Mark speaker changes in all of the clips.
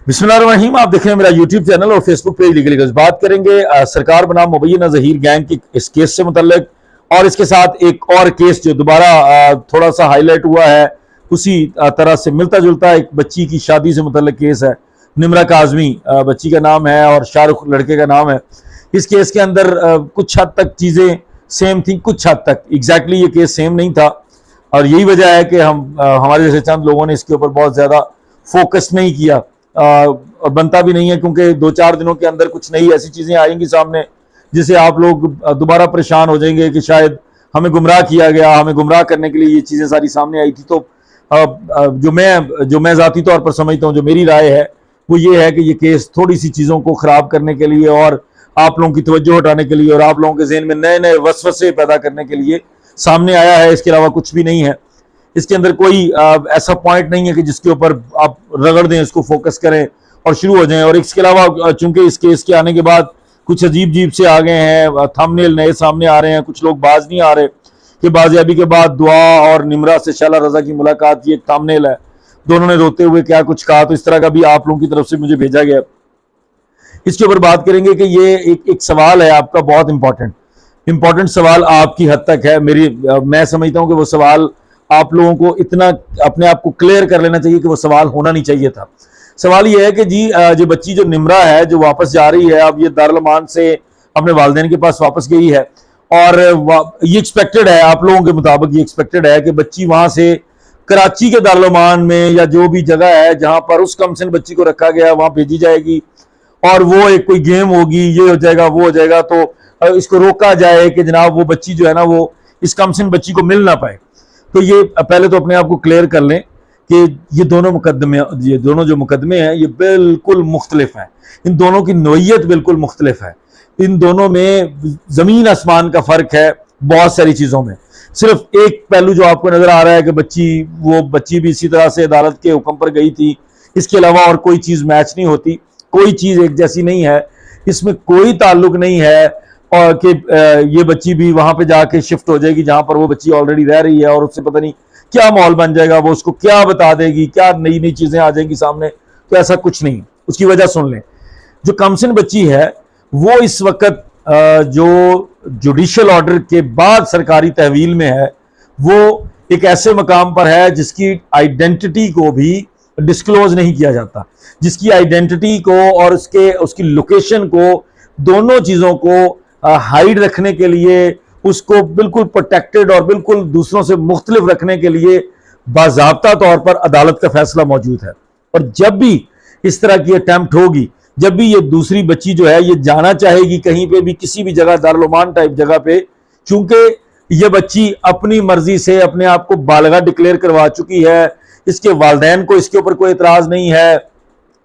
Speaker 1: बिस्मिल्लाहिर्रहमानिर्रहीम। आप देख रहे हैं मेरा यूट्यूब चैनल और फेसबुक पेज लीगल लीगल्स। बात करेंगे सरकार बनाम मुबैना ज़हीर गैंग की इस केस से मुतल्लिक, और इसके साथ एक और केस जो दोबारा थोड़ा सा हाईलाइट हुआ है, उसी तरह से मिलता जुलता एक बच्ची की शादी से मुतल्लिक केस है। निम्रा काज़मी बच्ची का नाम है और शाहरुख लड़के का नाम है। इस केस के अंदर कुछ हद तक चीज़ें सेम थी, कुछ हद तक एग्जैक्टली ये केस सेम नहीं था, और यही वजह है कि हमारे जैसे चंद लोगों ने इसके ऊपर बहुत ज़्यादा फोकस नहीं किया, और बनता भी नहीं है, क्योंकि 2-4 दिनों के अंदर कुछ नई ऐसी चीज़ें आएंगी सामने जिसे आप लोग दोबारा परेशान हो जाएंगे कि शायद हमें गुमराह किया गया, हमें गुमराह करने के लिए ये चीज़ें सारी सामने आई थी। तो जो मैं ज़ाती तौर पर समझता हूँ, जो मेरी राय है वो ये है कि ये केस थोड़ी सी चीज़ों को ख़राब करने के लिए और आप लोगों की तवज्जो हटाने के लिए और आप लोगों के ज़हन में नए नए वसवसे पैदा करने के लिए सामने आया है। इसके अलावा कुछ भी नहीं है। इसके अंदर कोई ऐसा पॉइंट नहीं है कि जिसके ऊपर आप रगड़ दें, इसको फोकस करें और शुरू हो जाएं। और इसके अलावा चूंकि इस केस के आने के बाद कुछ अजीब अजीब से आ गए हैं, थंबनेल नए सामने आ रहे हैं, कुछ लोग बाज नहीं आ रहे कि बाजियाबी के बाद दुआ और निम्रा से शैला रजा की मुलाकात, ये एक थंबनेल है, दोनों ने रोते हुए क्या कुछ कहा, तो इस तरह का भी आप लोगों की तरफ से मुझे भेजा गया। इसके ऊपर बात करेंगे कि ये एक सवाल है आपका, बहुत इंपॉर्टेंट सवाल आपकी हद तक है। मैं समझता हूं कि वो सवाल आप लोगों को इतना अपने आप को क्लियर कर लेना चाहिए कि वो सवाल होना नहीं चाहिए था। सवाल ये है कि जी जो बच्ची जो निम्रा है, जो वापस जा रही है, अब ये दारुल अमान से अपने वालिदैन के पास वापस गई है, और ये एक्सपेक्टेड है, आप लोगों के मुताबिक ये एक्सपेक्टेड है कि बच्ची वहां से कराची के दारुल अमान में या जो भी जगह है जहां पर उस कमसिन बच्ची को रखा गया वहां भेजी जाएगी, और वो एक कोई गेम होगी, ये हो जाएगा वो हो जाएगा, तो इसको रोका जाए कि जनाब वो बच्ची जो है ना वो इस कमसिन बच्ची को मिल ना पाए। तो ये पहले तो अपने आप को क्लियर कर लें कि ये दोनों जो मुकदमे हैं ये बिल्कुल मुख्तलिफ हैं। इन दोनों की नोयत बिल्कुल मुख्तलिफ है। इन दोनों में जमीन आसमान का फर्क है बहुत सारी चीज़ों में। सिर्फ एक पहलू जो आपको नजर आ रहा है कि बच्ची भी इसी तरह से अदालत के हुक्म पर गई थी, इसके अलावा और कोई चीज़ मैच नहीं होती, कोई चीज़ एक जैसी नहीं है। इसमें कोई ताल्लुक नहीं है और कि ये बच्ची भी वहां पे जाके शिफ्ट हो जाएगी जहां पर वो बच्ची ऑलरेडी रह रही है, और उससे पता नहीं क्या माहौल बन जाएगा, वो उसको क्या बता देगी, क्या नई नई चीजें आ जाएंगी सामने। तो ऐसा कुछ नहीं। उसकी वजह सुन लें। जो कमसिन बच्ची है वो इस वक्त जो जुडिशियल ऑर्डर के बाद सरकारी तहवील में है, वो एक ऐसे मकाम पर है जिसकी आइडेंटिटी को भी डिस्क्लोज नहीं किया जाता, जिसकी आइडेंटिटी को और उसकी लोकेशन को, दोनों चीजों को हाइड रखने के लिए, उसको बिल्कुल प्रोटेक्टेड और बिल्कुल दूसरों से मुख्तलिफ रखने के लिए बाज़ाब्ता तौर पर अदालत का फैसला मौजूद है। और जब भी इस तरह की अटेम्प्ट होगी, जब भी ये दूसरी बच्ची जो है ये जाना चाहेगी कहीं पे भी, किसी भी जगह दारुल अमान टाइप जगह पे, चूंकि ये बच्ची अपनी मर्जी से अपने आप को बालिगा डिक्लेयर करवा चुकी है, इसके वालिदैन को इसके ऊपर कोई एतराज नहीं है,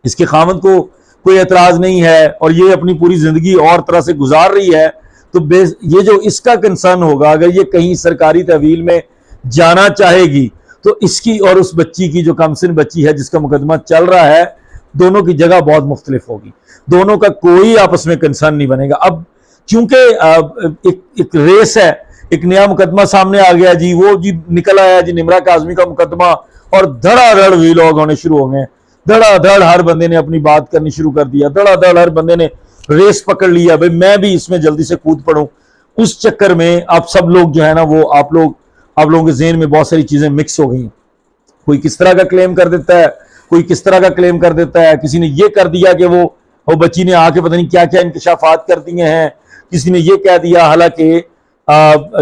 Speaker 1: इसके खामद को कोई एतराज नहीं है, और ये अपनी पूरी जिंदगी और तरह से गुजार रही है, तो ये जो इसका कंसर्न होगा, अगर ये कहीं सरकारी तहवील में जाना चाहेगी तो इसकी और उस बच्ची की, जो कमसिन बच्ची है जिसका मुकदमा चल रहा है, दोनों की जगह बहुत मुख्तलिफ होगी। दोनों का कोई आपस में कंसर्न नहीं बनेगा। अब चूंकि एक रेस है, एक नया मुकदमा सामने आ गया जी, वो जी निकल आया जी निम्रा काज़मी का मुकदमा, और धड़ाधड़ वीलॉग होने शुरू हो गए। धड़ाधड़ हर बंदे ने अपनी बात करनी शुरू कर दिया, धड़ाधड़ हर बंदे ने रेस पकड़ लिया, भाई मैं भी इसमें जल्दी से कूद पड़ूं। उस चक्कर में आप सब लोग जो है ना वो आप लोगों के ज़हन में बहुत सारी चीजें मिक्स हो गई। कोई किस तरह का क्लेम कर देता है, कोई किस तरह का क्लेम कर देता है। किसी ने ये कर दिया कि वो बच्ची ने आके पता नहीं क्या क्या इंकशाफात कर दिए हैं। किसी ने ये कह दिया, हालांकि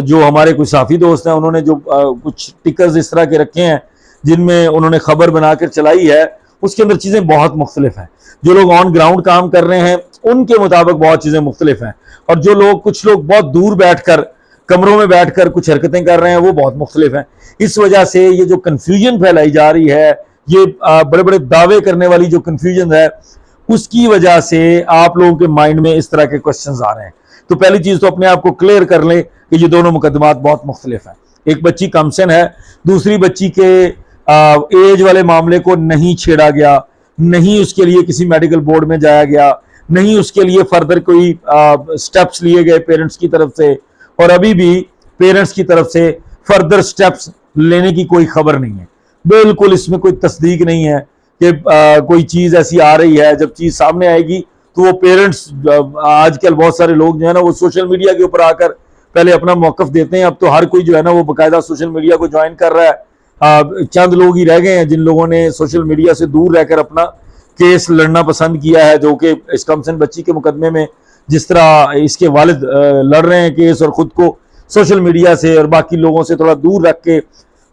Speaker 1: जो हमारे कोई साफी दोस्त हैं उन्होंने जो कुछ टिकर्स इस तरह के रखे हैं जिनमें उन्होंने खबर बनाकर चलाई है, उसके अंदर चीज़ें बहुत मुख्तलिफ हैं। जो लोग ऑन ग्राउंड काम कर रहे हैं उनके मुताबिक बहुत चीज़ें मुख्तलिफ हैं, और कुछ लोग बहुत दूर बैठकर, कमरों में बैठकर कुछ हरकतें कर रहे हैं, वो बहुत मुख्तलिफ हैं। इस वजह से ये जो कन्फ्यूजन फैलाई जा रही है, ये बड़े बड़े दावे करने वाली जो कन्फ्यूजन है, उसकी वजह से आप लोगों के माइंड में इस तरह के क्वेश्चंस आ रहे हैं। तो पहली चीज़ तो अपने आप को क्लियर कर लें कि ये दोनों मुकदमात बहुत मुख्तलिफ हैं। एक बच्ची कमसिन है, दूसरी बच्ची के एज वाले मामले को नहीं छेड़ा गया, नहीं उसके लिए किसी मेडिकल बोर्ड में जाया गया, नहीं उसके लिए फर्दर कोई स्टेप्स लिए गए पेरेंट्स की तरफ से, और अभी भी पेरेंट्स की तरफ से फर्दर स्टेप्स लेने की कोई खबर नहीं है। बिल्कुल इसमें कोई तस्दीक नहीं है कि कोई चीज ऐसी आ रही है, जब चीज सामने आएगी तो वो पेरेंट्स, आजकल बहुत सारे लोग जो है ना वो सोशल मीडिया के ऊपर आकर पहले अपना मौकफ देते हैं। अब तो हर कोई जो है ना वो बाकायदा सोशल मीडिया को ज्वाइन कर रहा है। चंद लोग ही रह गए हैं जिन लोगों ने सोशल मीडिया से दूर रहकर अपना केस लड़ना पसंद किया है, जो कि इस कमसिन बच्ची के मुकदमे में जिस तरह इसके वालिद लड़ रहे हैं केस, और खुद को सोशल मीडिया से और बाकी लोगों से थोड़ा दूर रख के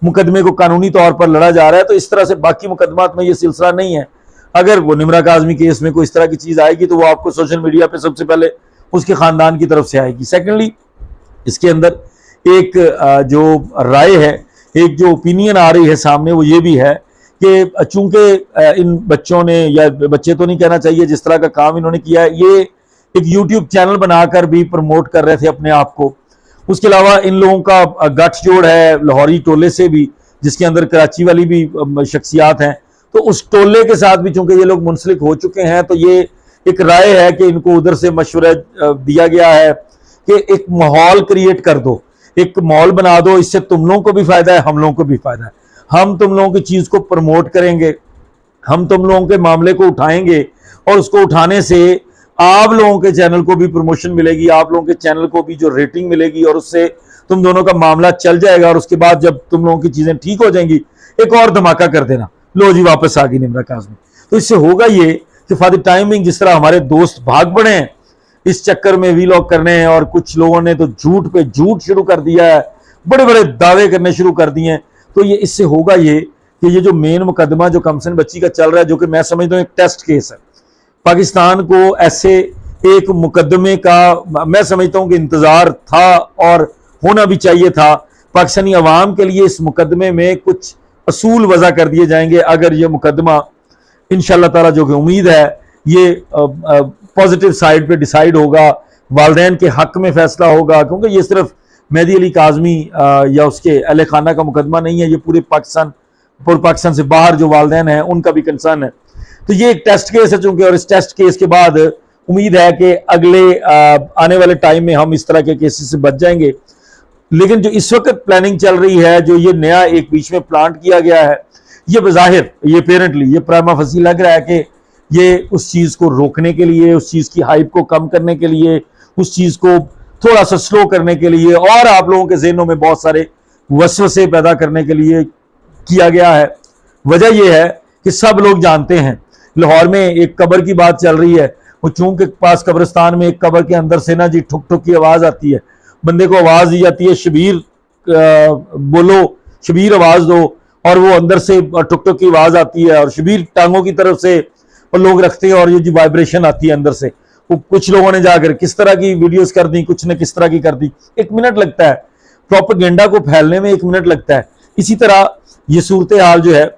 Speaker 1: मुकदमे को कानूनी तौर पर लड़ा जा रहा है। तो इस तरह से बाकी मुकदमात में ये सिलसिला नहीं है। अगर वो निमरा काज़मी केस में कोई इस तरह की चीज आएगी तो वो आपको सोशल मीडिया पे सबसे पहले उसके खानदान की तरफ से आएगी। सेकेंडली, इसके अंदर एक जो राय है, एक जो ओपिनियन आ रही है सामने, वो ये भी है कि चूंकि इन बच्चों ने, या बच्चे तो नहीं कहना चाहिए, जिस तरह का काम इन्होंने किया है, ये एक यूट्यूब चैनल बनाकर भी प्रमोट कर रहे थे अपने आप को। उसके अलावा इन लोगों का गठजोड़ है लाहौरी टोले से भी, जिसके अंदर कराची वाली भी शख्सियात हैं। तो उस टोले के साथ भी चूंकि ये लोग मुंसलिक हो चुके हैं, तो ये एक राय है कि इनको उधर से मशवरा दिया गया है कि एक माहौल क्रिएट कर दो, एक माहौल बना दो, इससे तुम लोगों को भी फायदा है, हम लोगों को भी फायदा है। हम तुम लोगों की चीज को प्रमोट करेंगे, हम तुम लोगों के मामले को उठाएंगे, और उसको उठाने से आप लोगों के चैनल को भी प्रमोशन मिलेगी, आप लोगों के चैनल को भी जो रेटिंग मिलेगी, और उससे तुम दोनों का मामला चल जाएगा। और उसके बाद जब तुम लोगों की चीजें ठीक हो जाएंगी, एक और धमाका कर देना, लो जी वापस आ गई निमरा काज़मी। तो इससे होगा ये कि फॉर द टाइमिंग, जिस तरह हमारे दोस्त भाग पड़े हैं इस चक्कर में वीलॉग करने हैं, और कुछ लोगों ने तो झूठ पे झूठ शुरू कर दिया है, बड़े बड़े दावे करने शुरू कर दिए हैं। तो ये इससे होगा ये कि ये जो मेन मुकदमा जो कमसिन बच्ची का चल रहा है, जो कि मैं समझता हूँ एक टेस्ट केस है, पाकिस्तान को ऐसे एक मुकदमे का मैं समझता हूं कि इंतजार था और होना भी चाहिए था। पाकिस्तानी अवाम के लिए इस मुकदमे में कुछ असूल वजह कर दिए जाएंगे अगर ये मुकदमा इंशाल्लाह ताला, जो कि उम्मीद है, ये पॉजिटिव साइड पे डिसाइड होगा, वालदैन के हक में फैसला होगा। क्योंकि ये सिर्फ मेहदी अली काज़मी या उसके अहले खाना का मुकदमा नहीं है, ये पूरे पाकिस्तान से बाहर जो वालदैन हैं उनका भी कंसर्न है। तो ये एक टेस्ट केस है चूंकि, और इस टेस्ट केस के बाद उम्मीद है कि अगले आने वाले टाइम में हम इस तरह के केसेस से बच जाएंगे। लेकिन जो इस वक्त प्लानिंग चल रही है, जो ये नया एक बीच में प्लांट किया गया है, ये बज़ाहिर, ये पेरेंटली, ये प्राइमा फसी लग रहा है कि ये उस चीज को रोकने के लिए, उस चीज की हाइप को कम करने के लिए, उस चीज को थोड़ा सा स्लो करने के लिए, और आप लोगों के ज़हनों में बहुत सारे वसवसे पैदा करने के लिए किया गया है। वजह यह है कि सब लोग जानते हैं, लाहौर में एक कब्र की बात चल रही है, वो चूंकि पास कब्रिस्तान में एक कब्र के अंदर से ना जी ठुक ठुक की आवाज आती है, बंदे को आवाज दी जाती है शबीर बोलो, शबीर आवाज दो, और वो अंदर से ठुक ठुक की आवाज आती है, और शबीर टांगों की तरफ से और लोग रखते हैं, और ये जो वाइब्रेशन आती है अंदर से, वो कुछ लोगों ने जाकर किस तरह की वीडियोस कर दी, कुछ ने किस तरह की कर दी। 1 मिनट लगता है प्रोपेगेंडा को फैलने में, 1 मिनट लगता है। इसी तरह ये सूरत हाल जो है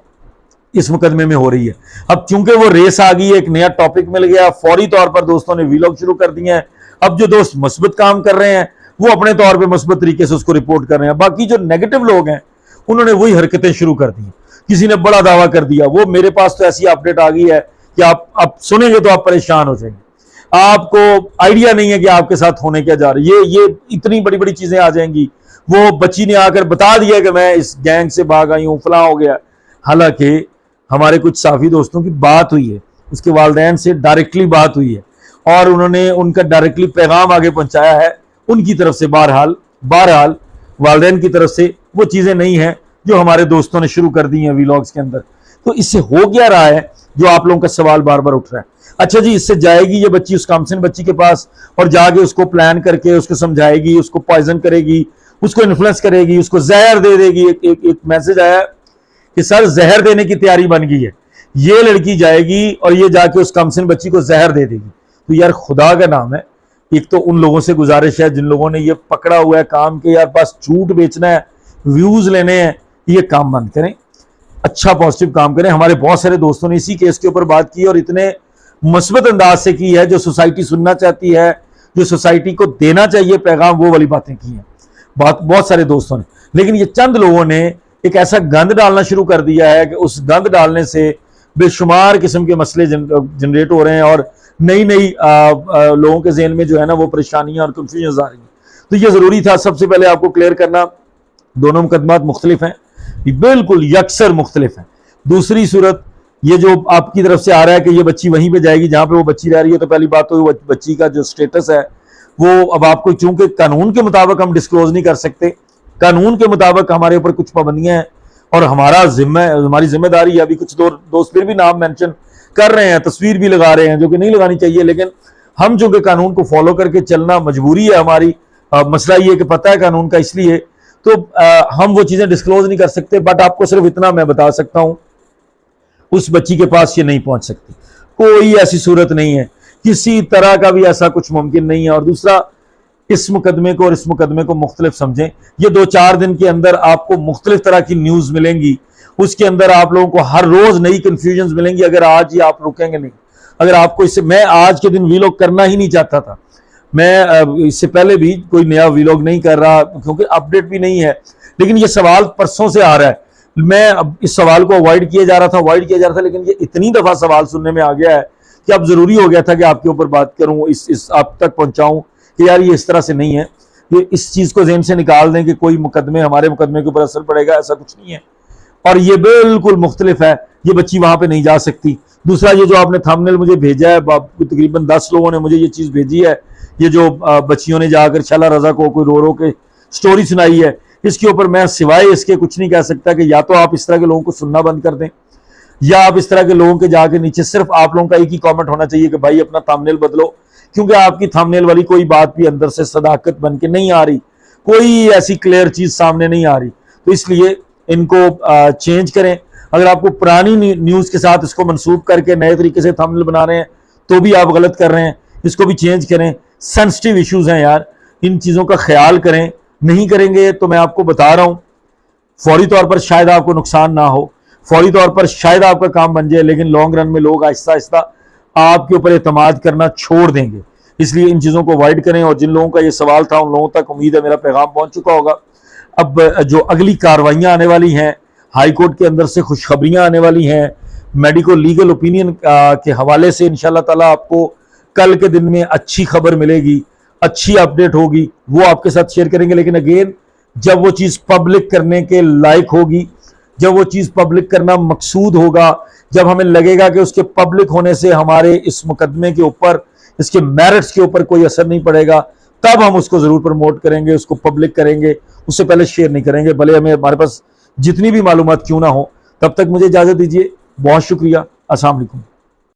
Speaker 1: इस मुकदमे में हो रही है। अब चूंकि वो रेस आ गई, एक नया टॉपिक मिल गया, फौरी तौर पर दोस्तों ने वीलॉग शुरू कर दिए हैं। अब जो दोस्त मुस्बत काम कर रहे हैं वो अपने तौर पे मुस्बत तरीके से उसको रिपोर्ट कर रहे हैं, बाकी जो नेगेटिव लोग हैं उन्होंने वही हरकतें शुरू कर दी। किसी ने बड़ा दावा कर दिया, वो मेरे पास तो ऐसी अपडेट आ गई है कि आप सुनेंगे तो आप परेशान हो जाएंगे, आपको आइडिया नहीं है कि आपके साथ होने क्या जा रही है। ये इतनी बड़ी बड़ी चीजें आ जाएंगी। वो बच्ची ने आकर बता दिया कि मैं इस गैंग से भाग आई हूं, फलां हो गया। हालांकि हमारे कुछ साफी दोस्तों की बात हुई है, उसके वालिदैन से डायरेक्टली बात हुई है, और उन्होंने उनका डायरेक्टली पैगाम आगे पहुंचाया है उनकी तरफ से। बहरहाल वालिदैन की तरफ से वो चीजें नहीं है जो हमारे दोस्तों ने शुरू कर दी हैं वीलॉग्स के अंदर। तो इससे हो क्या रहा है, जो आप लोगों का सवाल बार बार उठ रहा है। अच्छा जी, इससे जाएगी ये बच्ची उस कमसिन बच्ची के पास, और जाके उसको प्लान करके उसको समझाएगी, उसको पॉइजन करेगी, उसको इन्फ्लुएंस करेगी, उसको जहर दे देगी। एक मैसेज आया कि सर जहर देने की तैयारी बन गई है, ये लड़की जाएगी और ये जाके उस कमसिन बच्ची को जहर दे देगी। तो यार खुदा का नाम है, एक तो उन लोगों से गुजारिश है जिन लोगों ने ये पकड़ा हुआ है काम के, यार बस झूठ बेचना है, व्यूज लेने हैं, ये काम बंद करें, अच्छा पॉजिटिव काम करें। हमारे बहुत सारे दोस्तों ने इसी केस के ऊपर बात की, और इतने मुस्बत अंदाज से की है, जो सोसाइटी सुनना चाहती है, जो सोसाइटी को देना चाहिए पैगाम, वो वाली बातें की हैं बहुत सारे दोस्तों ने। लेकिन ये चंद लोगों ने एक ऐसा गंद डालना शुरू कर दिया है कि उस गंद डालने से बेशुमार किस्म के मसले जनरेट हो रहे हैं, और नई लोगों के ज़हन में जो है ना वो परेशानियां और कंफ्यूजन आ रही हैं। तो ये ज़रूरी था सबसे पहले आपको क्लियर करना। दोनों मुकदमात मुख्तलिफ हैं, बिल्कुल यकसर मुख्तलिफ हैं। दूसरी सूरत, ये जो आपकी तरफ से आ रहा है कि ये बच्ची वहीं पे जाएगी जहां पे वो बच्ची रह रही है, तो पहली बात तो बच्ची का जो स्टेटस है वो अब आपको, चूंकि कानून के मुताबिक हम डिस्क्लोज नहीं कर सकते, कानून के मुताबिक हमारे ऊपर कुछ पाबंदियां हैं और हमारी जिम्मेदारी है। अभी कुछ दोस्त फिर भी नाम मेंशन कर रहे हैं, तस्वीर भी लगा रहे हैं, जो कि नहीं लगानी चाहिए, लेकिन हम चूंकि कानून को फॉलो करके चलना मजबूरी है हमारी, मसला ये कि पता है कानून का, इसलिए तो हम वो चीजें डिस्क्लोज नहीं कर सकते। बट आपको सिर्फ इतना मैं बता सकता हूं, उस बच्ची के पास ये नहीं पहुंच सकती, कोई ऐसी सूरत नहीं है, किसी तरह का भी ऐसा कुछ मुमकिन नहीं है। और दूसरा, इस मुकदमे को और इस मुकदमे को मुख्तलिफ समझें। ये 2-4 दिन के अंदर आपको मुख्तलिफ तरह की न्यूज मिलेंगी, उसके अंदर आप लोगों को हर रोज नई कंफ्यूजन मिलेंगी अगर आज ही आप रुकेंगे नहीं। अगर आपको इससे, मैं आज के दिन वीलॉग करना ही नहीं चाहता था, मैं इससे पहले भी कोई नया वीलॉग नहीं कर रहा क्योंकि अपडेट भी नहीं है, लेकिन ये सवाल परसों से आ रहा है, मैं अब इस सवाल को अवॉइड किया जा रहा था, लेकिन ये इतनी दफा सवाल सुनने में आ गया है कि अब जरूरी हो गया था कि आपके ऊपर बात करूं, इस आप तक पहुंचाऊं कि यार ये इस तरह से नहीं है, ये इस चीज को ज़हन से निकाल दें कि कोई मुकदमे हमारे मुकदमे के ऊपर असर पड़ेगा, ऐसा कुछ नहीं है। और ये बिल्कुल मुख्तलिफ है, ये बच्ची वहां पे नहीं जा सकती। दूसरा, ये जो आपने थंबनेल मुझे भेजा है, तकरीबन 10 लोगों ने मुझे ये चीज भेजी है, ये जो बच्चियों ने जाकर शला रजा को कोई रो रो के स्टोरी सुनाई है, इसके ऊपर मैं सिवाय इसके कुछ नहीं कह सकता कि या तो आप इस तरह के लोगों को सुनना बंद कर दें, या आप इस तरह के लोगों के जाके नीचे सिर्फ आप लोगों का एक ही कमेंट होना चाहिए कि भाई अपना थंबनेल बदलो, क्योंकि आपकी थंबनेल वाली कोई बात भी अंदर से सदाकत बन के नहीं आ रही, कोई ऐसी क्लियर चीज सामने नहीं आ रही। तो इसलिए इनको चेंज करें। अगर आपको पुरानी न्यूज के साथ इसको मंसूब करके नए तरीके से थंबनेल बना रहे हैं तो भी आप गलत कर रहे हैं, इसको भी चेंज करें। सेंसिटिव इश्यूज हैं यार, इन चीजों का ख्याल करें। नहीं करेंगे तो मैं आपको बता रहा हूं, फौरी तौर पर शायद आपको नुकसान ना हो, फौरी तौर पर शायद आपका काम बन जाए, लेकिन लॉन्ग रन में लोग आहिस्ता आहिस्ता आपके ऊपर एतमाद करना छोड़ देंगे। इसलिए इन चीजों को अवॉइड करें। और जिन लोगों का ये सवाल था उन लोगों तक उम्मीद है मेरा पैगाम पहुंच चुका होगा। अब जो अगली कार्रवाइयां आने वाली हैं, हाई कोर्ट के अंदर से खुशखबरियां आने वाली हैं, मेडिको लीगल ओपिनियन के हवाले से इंशाल्लाह ताला आपको कल के दिन में अच्छी खबर मिलेगी, अच्छी अपडेट होगी, वो आपके साथ शेयर करेंगे। लेकिन अगेन, जब वो चीज पब्लिक करने के लायक होगी, जब वो चीज पब्लिक करना मकसूद होगा, जब हमें लगेगा कि उसके पब्लिक होने से हमारे इस मुकदमे के ऊपर, इसके मेरिट्स के ऊपर कोई असर नहीं पड़ेगा, तब हम उसको जरूर प्रमोट करेंगे, उसको पब्लिक करेंगे। उससे पहले शेयर नहीं करेंगे, भले हमें हमारे पास जितनी भी मालूमात क्यों ना हो। तब तक मुझे इजाजत दीजिए, बहुत शुक्रिया, अस्सलाम वालेकुम।